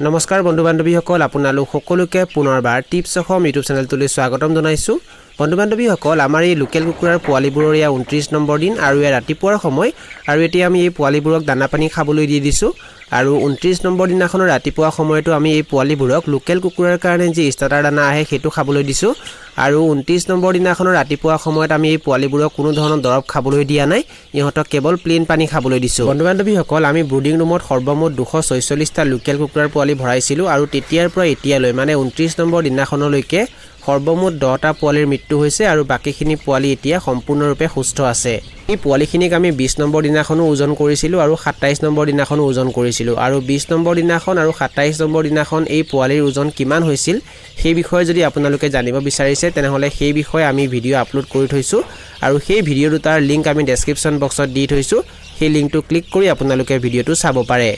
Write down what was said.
নমস্কাৰ বন্ধু বান্ধৱীসকল আপোনালোক সকলোকে পুনৰবাৰ টিপছ অসম ইউটিউব চেনেলটোলৈ স্বাগতম জনাইছো বন্ধু বান্ধৱীসকল আমাৰ এই লোকেল কুকুৰাৰ পোৱালিবোৰৰ ইয়া 29 নম্বৰ দিন আৰু ইয়া ৰাতিপুৱাৰ সময় আৰু এতিয়া আমি এই পোৱালিবোৰক দানা পানী খাবলৈ দি দিছো আৰু 29 নম্বৰ দিনাখনৰ ৰাতিপুৱা সময়টো আমি এই পোৱালিবোৰক লোকেল কুকুৰাৰ কাৰণে যি ষ্টাৰ্টাৰ দানা আহে সেইটো খাবলৈ দিছো আৰু 29 নম্বৰ দিনাখনৰ ৰাতিপুৱা সময়ত আমি এই পোৱালিবোৰক কোনো ধৰণৰ দৰব খাবলৈ দিয়া নাই ইহঁতক কেৱল প্লেন পানী খাবলৈ দিছো বন্ধু বান্ধৱীসকল আমি ব্ৰুডিং ৰুমত সৰ্বমুঠ 246 টা লোকেল কুকুৰাৰ পোৱালি ভৰাইছিলো আৰু তেতিয়াৰ পৰা এতিয়ালৈ মানে 29 নম্বৰ দিনাখনলৈকে সৰ্বমুঠ 10 টা পোৱালিৰ মৃত্যু হৈছে আৰু বাকিখিনি পোৱালি এতিয়া সম্পূৰ্ণৰূপে সুস্থ আছে এই পোৱালিখিনিক আমি 20 নম্বৰ দিনাখনো ওজন কৰিছিলো আৰু 27 নম্বৰ দিনাখনো ওজন কৰিছিলো আৰু 20 নম্বৰ দিনাখন আৰু 27 নম্বৰ দিনাখন এই পোৱালিৰ ওজন কিমান হৈছিল সেই বিষয়ে যদি আপোনালোকে জানিব বিচাৰিছে তেনেহলে সেই বিষয়ে আমি ভিডিও আপলোড কৰি থৈছো আৰু সেই ভিডিও দুটাৰ লিংক আমি ডেসক্ৰিপচন বক্সত দি থৈছো সেই লিংকটো ক্লিক কৰি আপোনালোকে ভিডিওটো চাব পাৰে